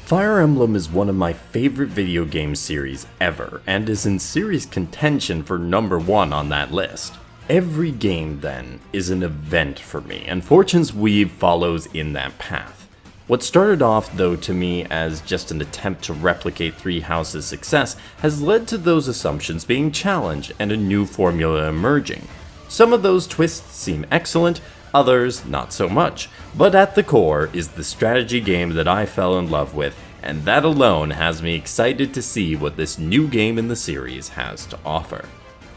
Fire Emblem is one of my favorite video game series ever, and is in serious contention for number 1 on that list. Every game, then, is an event for me, and Fortune's Weave follows in that path. What started off, though, to me as just an attempt to replicate Three Houses' success has led to those assumptions being challenged and a new formula emerging. Some of those twists seem excellent, others not so much, but at the core is the strategy game that I fell in love with, and that alone has me excited to see what this new game in the series has to offer.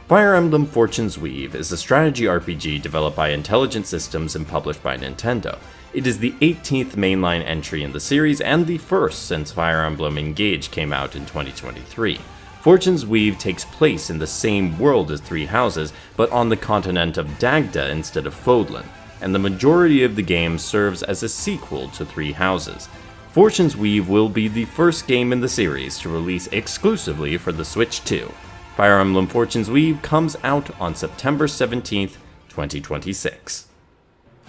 Fire Emblem Fortune's Weave is a strategy RPG developed by Intelligent Systems and published by Nintendo. It is the 18th mainline entry in the series and the first since Fire Emblem Engage came out in 2023. Fortune's Weave takes place in the same world as Three Houses, but on the continent of Dagda instead of Fodlan, and the majority of the game serves as a sequel to Three Houses. Fortune's Weave will be the first game in the series to release exclusively for the Switch 2. Fire Emblem Fortune's Weave comes out on September 17th, 2026.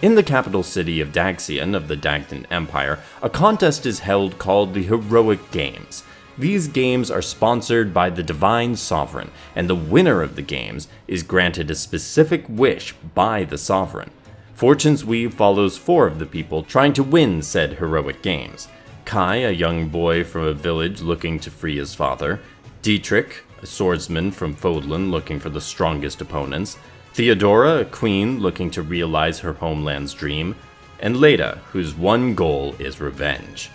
In the capital city of Daxian of the Dagdan Empire, a contest is held called the Heroic Games. These games are sponsored by the Divine Sovereign, and the winner of the games is granted a specific wish by the Sovereign. Fortune's Weave follows 4 of the people trying to win said Heroic Games. Kai, a young boy from a village looking to free his father. Dietrich, a swordsman from Fodlan looking for the strongest opponents. Theodora, a queen looking to realize her homeland's dream. And Leda, whose one goal is revenge.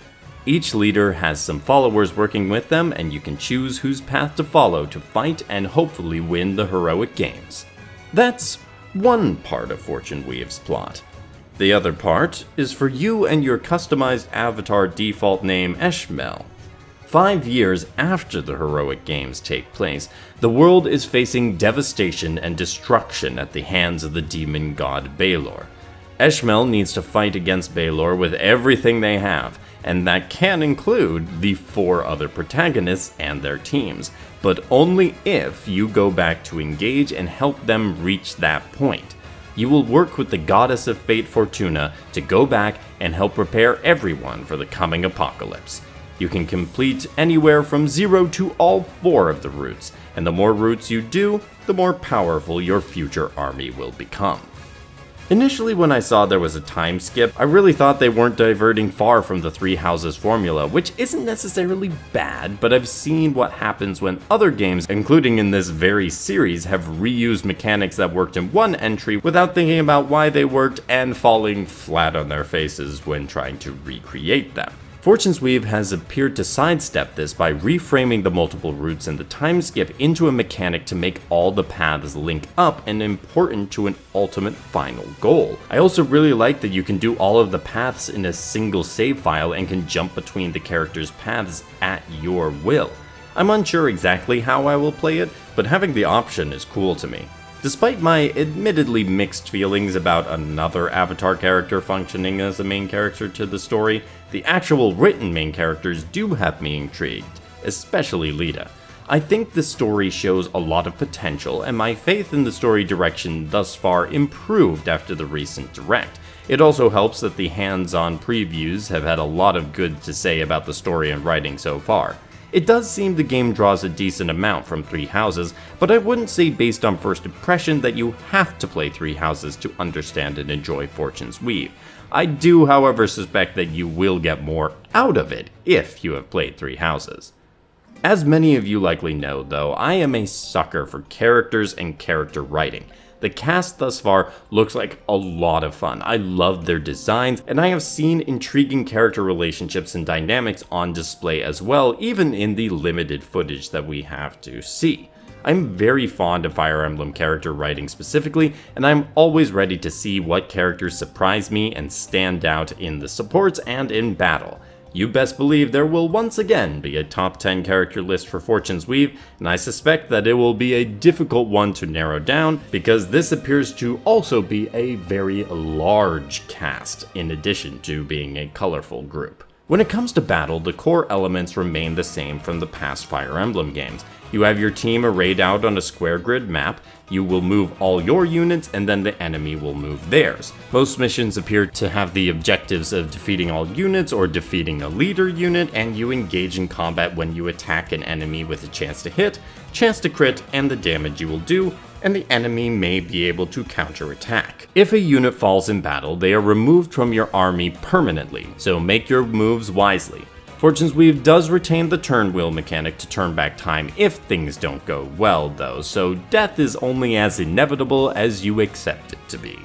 Each leader has some followers working with them, and you can choose whose path to follow to fight and hopefully win the Heroic Games. That's one part of Fortune Weave's plot. The other part is for you and your customized avatar default name Eshmel. 5 years after the Heroic Games take place, the world is facing devastation and destruction at the hands of the demon god Balor. Eshmel needs to fight against Balor with everything they have, and that can include the 4 other protagonists and their teams, but only if you go back to Engage and help them reach that point. You will work with the goddess of fate Fortuna to go back and help prepare everyone for the coming apocalypse. You can complete anywhere from 0 to all 4 of the routes, and the more routes you do, the more powerful your future army will become. Initially, when I saw there was a time skip, I really thought they weren't diverting far from the Three Houses formula, which isn't necessarily bad, but I've seen what happens when other games, including in this very series, have reused mechanics that worked in one entry without thinking about why they worked and falling flat on their faces when trying to recreate them. Fortune's Weave has appeared to sidestep this by reframing the multiple routes and the time skip into a mechanic to make all the paths link up and important to an ultimate final goal. I also really like that you can do all of the paths in a single save file and can jump between the characters' paths at your will. I'm unsure exactly how I will play it, but having the option is cool to me. Despite my admittedly mixed feelings about another avatar character functioning as a main character to the story, the actual written main characters do have me intrigued, especially Leda. I think the story shows a lot of potential, and my faith in the story direction thus far improved after the recent direct. It also helps that the hands-on previews have had a lot of good to say about the story and writing so far. It does seem the game draws a decent amount from Three Houses, but I wouldn't say based on first impression that you have to play Three Houses to understand and enjoy Fortune's Weave. I do, however, suspect that you will get more out of it if you have played Three Houses. As many of you likely know, though, I am a sucker for characters and character writing. The cast thus far looks like a lot of fun. I love their designs, and I have seen intriguing character relationships and dynamics on display as well, even in the limited footage that we have to see. I'm very fond of Fire Emblem character writing specifically, and I'm always ready to see what characters surprise me and stand out in the supports and in battle. You best believe there will once again be a top 10 character list for Fortune's Weave, and I suspect that it will be a difficult one to narrow down because this appears to also be a very large cast in addition to being a colorful group. When it comes to battle, the core elements remain the same from the past Fire Emblem games. You have your team arrayed out on a square grid map, you will move all your units, and then the enemy will move theirs. Most missions appear to have the objectives of defeating all units or defeating a leader unit, and you engage in combat when you attack an enemy with a chance to hit, chance to crit, and the damage you will do, and the enemy may be able to counterattack. If a unit falls in battle, they are removed from your army permanently, so make your moves wisely. Fortune's Weave does retain the turn wheel mechanic to turn back time if things don't go well though, so death is only as inevitable as you accept it to be.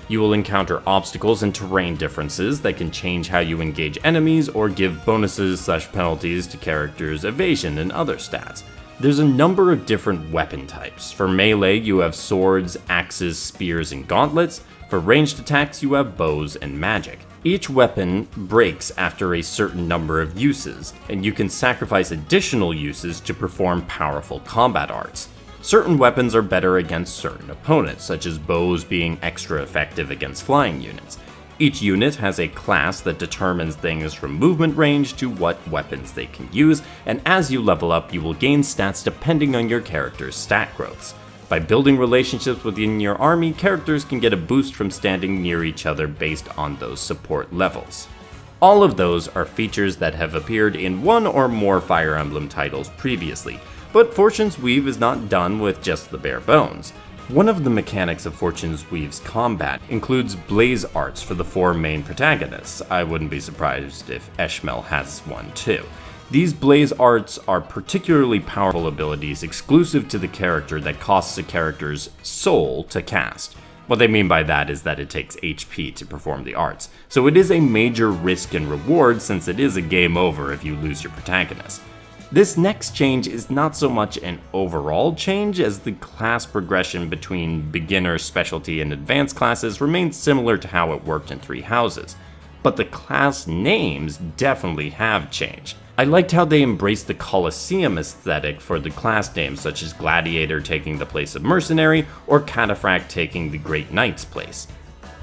You will encounter obstacles and terrain differences that can change how you engage enemies or give bonuses/penalties to characters' evasion and other stats. There's a number of different weapon types. For melee, you have swords, axes, spears, and gauntlets. For ranged attacks, you have bows and magic. Each weapon breaks after a certain number of uses, and you can sacrifice additional uses to perform powerful combat arts. Certain weapons are better against certain opponents, such as bows being extra effective against flying units. Each unit has a class that determines things from movement range to what weapons they can use, and as you level up, you will gain stats depending on your character's stat growths. By building relationships within your army, characters can get a boost from standing near each other based on those support levels. All of those are features that have appeared in one or more Fire Emblem titles previously, but Fortune's Weave is not done with just the bare bones. One of the mechanics of Fortune's Weave's combat includes blaze arts for the four main protagonists. I wouldn't be surprised if Eshmel has one too. These blaze arts are particularly powerful abilities exclusive to the character that costs a character's soul to cast. What they mean by that is that it takes HP to perform the arts, so it is a major risk and reward since it is a game over if you lose your protagonist. This next change is not so much an overall change as the class progression between beginner, specialty, and advanced classes remains similar to how it worked in Three Houses, but the class names definitely have changed. I liked how they embraced the Colosseum aesthetic for the class names, such as Gladiator taking the place of Mercenary, or Cataphract taking the Great Knight's place.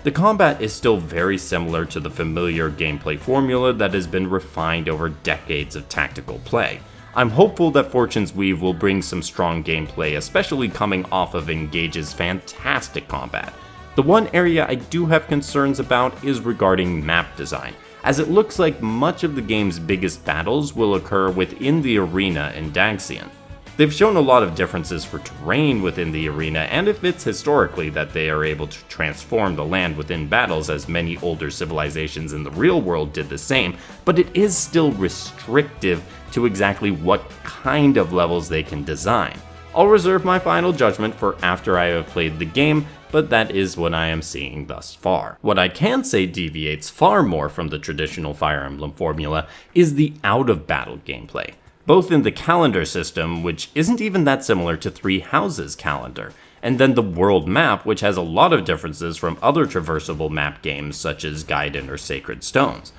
The combat is still very similar to the familiar gameplay formula that has been refined over decades of tactical play. I'm hopeful that Fortune's Weave will bring some strong gameplay, especially coming off of Engage's fantastic combat. The one area I do have concerns about is regarding map design, as it looks like much of the game's biggest battles will occur within the arena in Daxian. They've shown a lot of differences for terrain within the arena, and it fits historically that they are able to transform the land within battles as many older civilizations in the real world did the same, but it is still restrictive to exactly what kind of levels they can design. I'll reserve my final judgment for after I have played the game, but that is what I am seeing thus far. What I can say deviates far more from the traditional Fire Emblem formula is the out-of-battle gameplay, both in the calendar system, which isn't even that similar to Three Houses' calendar, and then the world map, which has a lot of differences from other traversable map games such as Gaiden or Sacred Stones.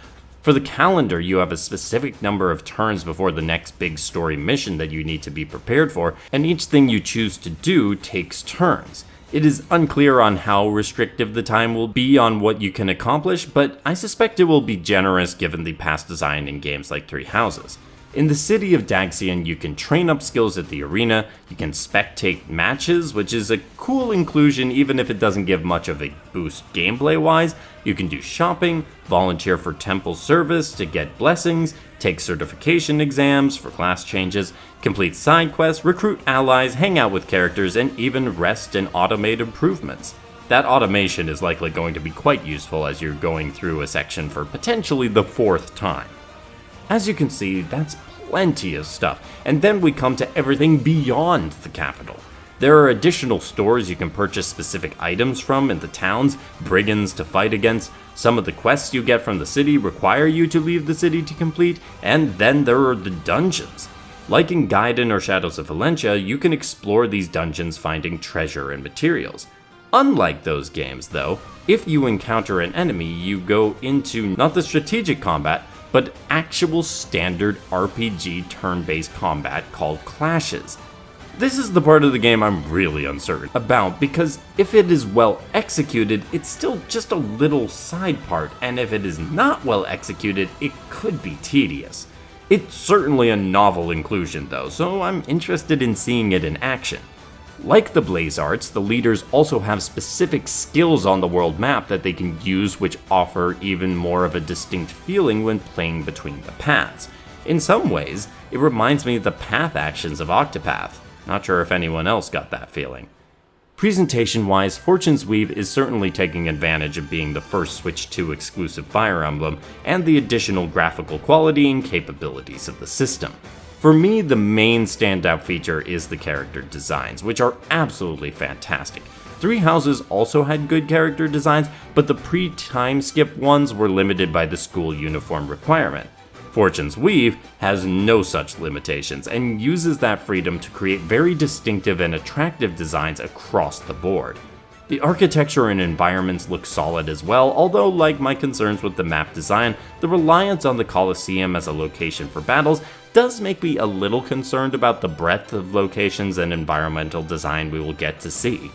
For the calendar, you have a specific number of turns before the next big story mission that you need to be prepared for, and each thing you choose to do takes turns. It is unclear on how restrictive the time will be on what you can accomplish, but I suspect it will be generous given the past design in games like Three Houses. In the city of Daxian, you can train up skills at the arena, you can spectate matches, which is a cool inclusion even if it doesn't give much of a boost gameplay-wise. You can do shopping, volunteer for temple service to get blessings, take certification exams for class changes, complete side quests, recruit allies, hang out with characters, and even rest and automate improvements. That automation is likely going to be quite useful as you're going through a section for potentially the 4th time. As you can see, that's plenty of stuff, and then we come to everything beyond the capital. There are additional stores you can purchase specific items from in the towns, brigands to fight against. Some of the quests you get from the city require you to leave the city to complete, and then there are the dungeons. Like in Gaiden or Shadows of Valentia, you can explore these dungeons finding treasure and materials. Unlike those games though, if you encounter an enemy, you go into not the strategic combat, but actual standard RPG turn-based combat called clashes. This is the part of the game I'm really uncertain about, because if it is well executed, it's still just a little side part, and if it is not well executed, it could be tedious. It's certainly a novel inclusion though, so I'm interested in seeing it in action. Like the Blaze Arts, the leaders also have specific skills on the world map that they can use, which offer even more of a distinct feeling when playing between the paths. In some ways, it reminds me of the path actions of Octopath. Not sure if anyone else got that feeling. Presentation-wise, Fortune's Weave is certainly taking advantage of being the first Switch 2 exclusive Fire Emblem and the additional graphical quality and capabilities of the system. For me, the main standout feature is the character designs, which are absolutely fantastic. Three Houses also had good character designs, but the pre-time skip ones were limited by the school uniform requirement. Fortune's Weave has no such limitations and uses that freedom to create very distinctive and attractive designs across the board. The architecture and environments look solid as well, although like my concerns with the map design, the reliance on the Colosseum as a location for battles does make me a little concerned about the breadth of locations and environmental design we will get to see.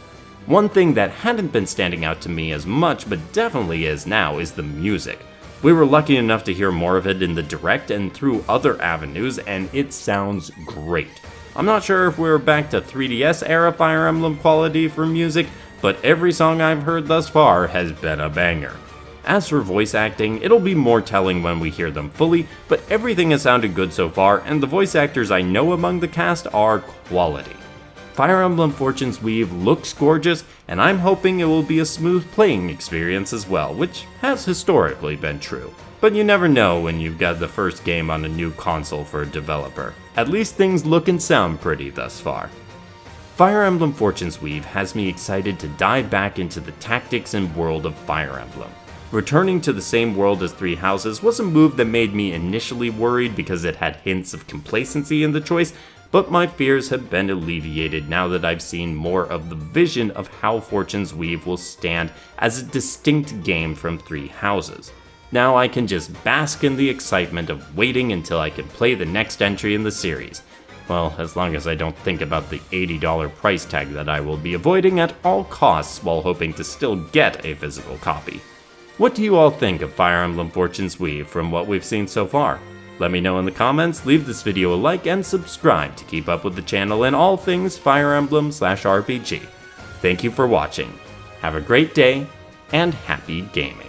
One thing that hadn't been standing out to me as much, but definitely is now, is the music. We were lucky enough to hear more of it in the direct and through other avenues, and it sounds great. I'm not sure if we're back to 3DS era Fire Emblem quality for music, but every song I've heard thus far has been a banger. As for voice acting, it'll be more telling when we hear them fully, but everything has sounded good so far, and the voice actors I know among the cast are quality. Fire Emblem Fortune's Weave looks gorgeous, and I'm hoping it will be a smooth playing experience as well, which has historically been true. But you never know when you've got the first game on a new console for a developer. At least things look and sound pretty thus far. Fire Emblem Fortune's Weave has me excited to dive back into the tactics and world of Fire Emblem. Returning to the same world as Three Houses was a move that made me initially worried because it had hints of complacency in the choice, but my fears have been alleviated now that I've seen more of the vision of how Fortune's Weave will stand as a distinct game from Three Houses. Now I can just bask in the excitement of waiting until I can play the next entry in the series. Well, as long as I don't think about the $80 price tag that I will be avoiding at all costs while hoping to still get a physical copy. What do you all think of Fire Emblem Fortune's Weave from what we've seen so far? Let me know in the comments, leave this video a like, and subscribe to keep up with the channel and all things Fire Emblem/RPG. Thank you for watching. Have a great day, and happy gaming.